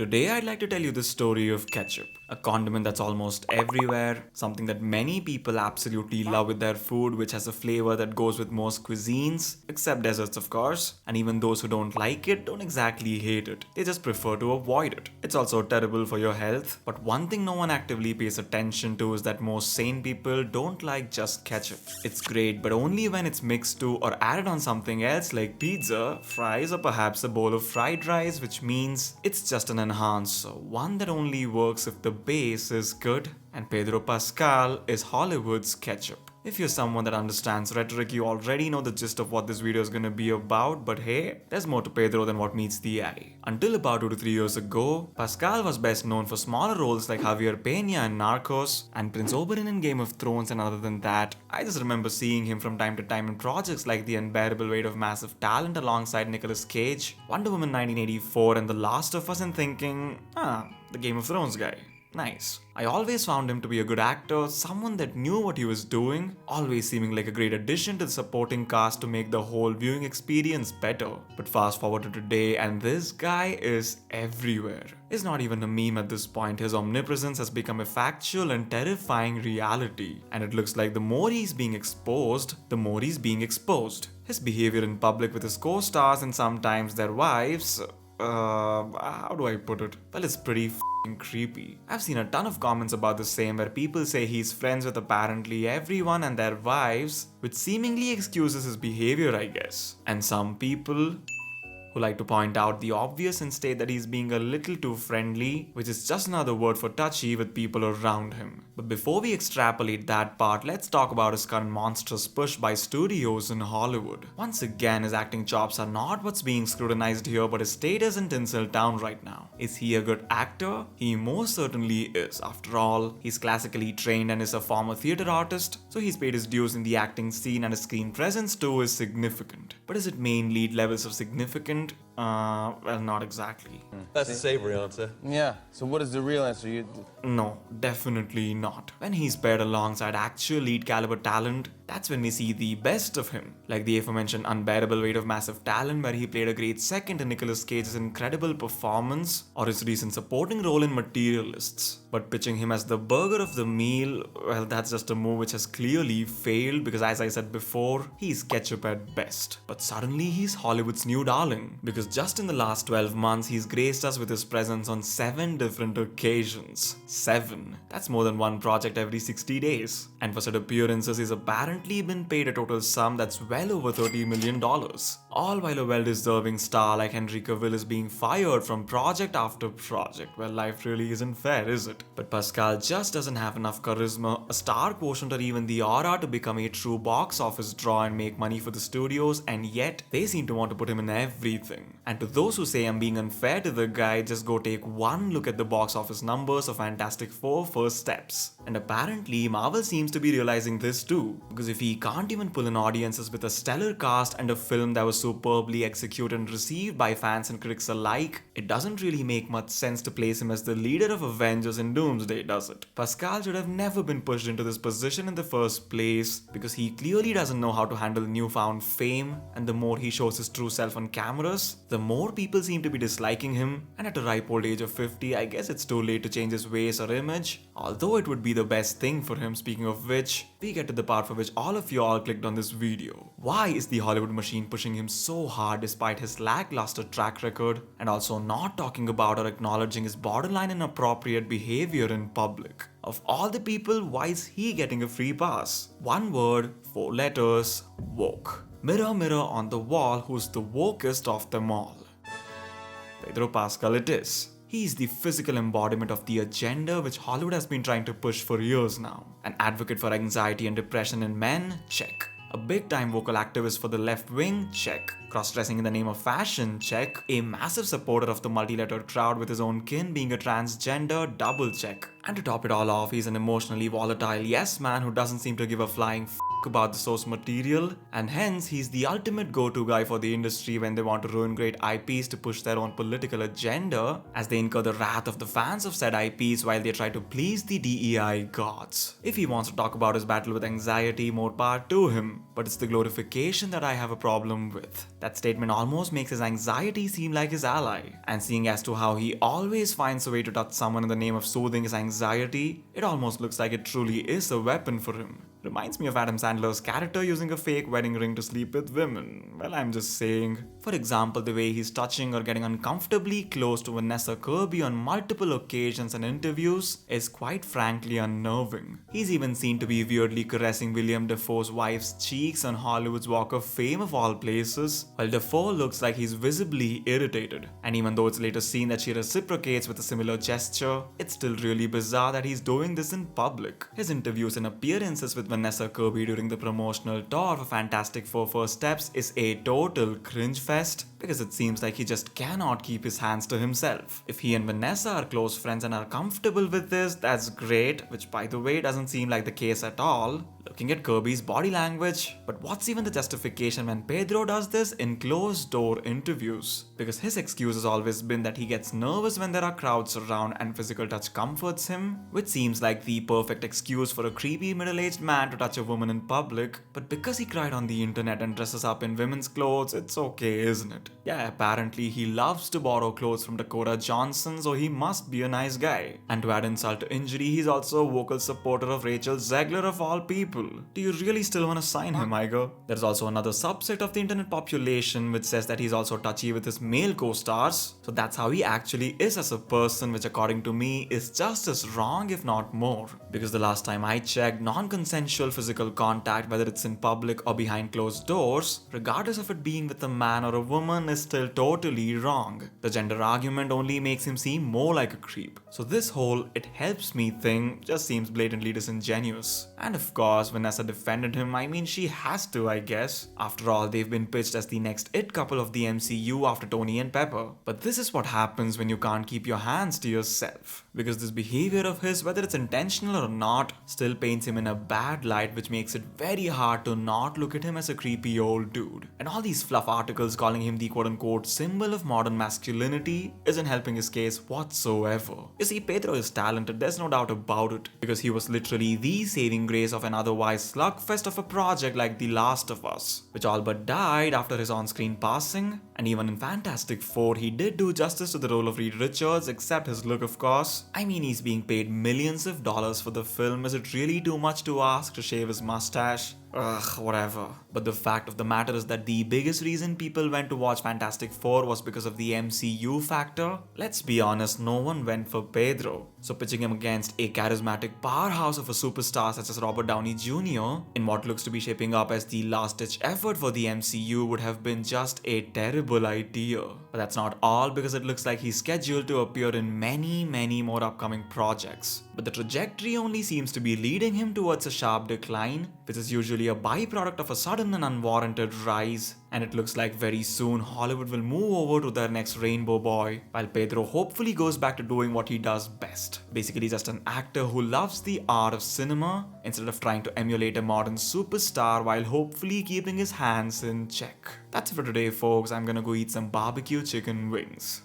Today I'd like to tell you the story of ketchup, a condiment that's almost everywhere, something that many people absolutely love with their food, which has a flavor that goes with most cuisines, except desserts of course, and even those who don't like it don't exactly hate it, they just prefer to avoid it. It's also terrible for your health, but one thing no one actively pays attention to is that most sane people don't like just ketchup. It's great, but only when it's mixed to or added on something else like pizza, fries, or perhaps a bowl of fried rice, which means it's just an enhancer, one that only works if the base is good, and Pedro Pascal is Hollywood's ketchup. If you're someone that understands rhetoric, you already know the gist of what this video is gonna be about, but hey, there's more to Pedro than what meets the eye. Until about 2 to 3 years ago, Pascal was best known for smaller roles like Javier Pena in Narcos and Prince Oberon in Game of Thrones, and other than that, I just remember seeing him from time to time in projects like The Unbearable Weight of Massive Talent alongside Nicolas Cage, Wonder Woman 1984 and The Last of Us, and thinking, the Game of Thrones guy. Nice. I always found him to be a good actor, someone that knew what he was doing, always seeming like a great addition to the supporting cast to make the whole viewing experience better. But fast forward to today and this guy is everywhere. He's not even a meme at this point, his omnipresence has become a factual and terrifying reality. And it looks like the more he's being exposed, the more he's being exposed. His behavior in public with his co-stars and sometimes their wives, how do I put it? Well, it's pretty creepy. I've seen a ton of comments about the same where people say he's friends with apparently everyone and their wives, which seemingly excuses his behavior, I guess. And some people who like to point out the obvious and state that he's being a little too friendly, which is just another word for touchy with people around him. But before we extrapolate that part, let's talk about his current monstrous push by studios in Hollywood. Once again, his acting chops are not what's being scrutinized here, but his status in Tinseltown right now. Is he a good actor? He most certainly is. After all, he's classically trained and is a former theater artist, so he's paid his dues in the acting scene and his screen presence too is significant. But is it main lead levels of significant? Well, not exactly. That's a savory answer. Yeah, so what is the real answer? No, definitely not. When he's paired alongside actual lead caliber talent, that's when we see the best of him. Like the aforementioned Unbearable Weight of Massive Talent, where he played a great second to Nicolas Cage's incredible performance, or his recent supporting role in Materialists. But pitching him as the burger of the meal, well, that's just a move which has clearly failed because, as I said before, he's ketchup at best. But suddenly he's Hollywood's new darling, because just in the last 12 months, he's graced us with his presence on 7 different occasions. 7. That's more than one project every 60 days. And for such appearances, he's apparently been paid a total sum that's well over $30 million. All while a well-deserving star like Henry Cavill is being fired from project after project. Well, life really isn't fair, is it? But Pascal just doesn't have enough charisma, a star quotient, or even the aura to become a true box office draw and make money for the studios, and yet they seem to want to put him in everything. And to those who say I'm being unfair to the guy, just go take one look at the box office numbers of Fantastic Four First Steps. And apparently Marvel seems to be realizing this too, because if he can't even pull in audiences with a stellar cast and a film that was superbly executed and received by fans and critics alike, it doesn't really make much sense to place him as the leader of Avengers in Doomsday, does it? Pascal should have never been pushed into this position in the first place, because he clearly doesn't know how to handle newfound fame, and the more he shows his true self on cameras, the more people seem to be disliking him, and at a ripe old age of 50, I guess it's too late to change his ways or image, although it would be the best thing for him. Speaking of which, we get to the part for which all of you all clicked on this video. Why is the Hollywood machine pushing him so hard despite his lackluster track record, and also not talking about or acknowledging his borderline inappropriate behavior in public? Of all the people, why is he getting a free pass? One word, 4 letters, woke. Mirror, mirror on the wall, who's the wokest of them all? Pedro Pascal it is. He's the physical embodiment of the agenda which Hollywood has been trying to push for years now. An advocate for anxiety and depression in men? Check. A big-time vocal activist for the left wing? Check. Cross-dressing in the name of fashion? Check. A massive supporter of the multi-lettered crowd with his own kin being a transgender? Double check. And to top it all off, he's an emotionally volatile yes man who doesn't seem to give a flying about the source material, and hence he's the ultimate go-to guy for the industry when they want to ruin great IPs to push their own political agenda, as they incur the wrath of the fans of said IPs while they try to please the DEI gods. If he wants to talk about his battle with anxiety, more power to him, but it's the glorification that I have a problem with. That statement almost makes his anxiety seem like his ally, and seeing as to how he always finds a way to touch someone in the name of soothing his anxiety, it almost looks like it truly is a weapon for him. Reminds me of Adam Sandler's character using a fake wedding ring to sleep with women. Well, I'm just saying. For example, the way he's touching or getting uncomfortably close to Vanessa Kirby on multiple occasions and interviews is quite frankly unnerving. He's even seen to be weirdly caressing William Dafoe's wife's cheeks on Hollywood's Walk of Fame of all places, while Dafoe looks like he's visibly irritated. And even though it's later seen that she reciprocates with a similar gesture, it's still really bizarre that he's doing this in public. His interviews and appearances with Vanessa Kirby during the promotional tour for Fantastic Four First Steps is a total cringe fest, because it seems like he just cannot keep his hands to himself. If he and Vanessa are close friends and are comfortable with this, that's great, which by the way doesn't seem like the case at all, looking at Kirby's body language. But what's even the justification when Pedro does this in closed door interviews? Because his excuse has always been that he gets nervous when there are crowds around and physical touch comforts him, which seems like the perfect excuse for a creepy middle-aged man to touch a woman in public. But because he cried on the internet and dresses up in women's clothes, it's okay, isn't it? Yeah, apparently he loves to borrow clothes from Dakota Johnson, so he must be a nice guy. And to add insult to injury, he's also a vocal supporter of Rachel Zegler of all people. Do you really still want to sign him, Iger? There's also another subset of the internet population which says that he's also touchy with his male co-stars, so that's how he actually is as a person, which according to me is just as wrong if not more. Because the last time I checked, non-consensual physical contact, whether it's in public or behind closed doors, regardless of it being with a man or a woman, is still totally wrong. The gender argument only makes him seem more like a creep. So this whole "it helps me" thing just seems blatantly disingenuous. And of course, Vanessa defended him. I mean, she has to, I guess. After all, they've been pitched as the next it couple of the MCU after Tony and Pepper. But this is what happens when you can't keep your hands to yourself. Because this behavior of his, whether it's intentional or not, still paints him in a bad light, which makes it very hard to not look at him as a creepy old dude. And all these fluff articles calling him the quote-unquote symbol of modern masculinity isn't helping his case whatsoever. You see, Pedro is talented, there's no doubt about it, because he was literally the saving grace of an otherwise slugfest of a project like The Last of Us, which all but died after his on-screen passing. And even in Fantastic Four, he did do justice to the role of Reed Richards, except his look, of course. I mean, he's being paid millions of dollars for the film. Is it really too much to ask to shave his mustache? Ugh, whatever. But the fact of the matter is that the biggest reason people went to watch Fantastic Four was because of the MCU factor. Let's be honest, no one went for Pedro. So pitching him against a charismatic powerhouse of a superstar such as Robert Downey Jr. in what looks to be shaping up as the last-ditch effort for the MCU would have been just a terrible idea. But that's not all, because it looks like he's scheduled to appear in many more upcoming projects. But the trajectory only seems to be leading him towards a sharp decline, which is usually a byproduct of a sudden and unwarranted rise. And it looks like very soon Hollywood will move over to their next Rainbow Boy, while Pedro hopefully goes back to doing what he does best. Basically just an actor who loves the art of cinema instead of trying to emulate a modern superstar while hopefully keeping his hands in check. That's it for today, folks. I'm gonna go eat some barbecue chicken wings.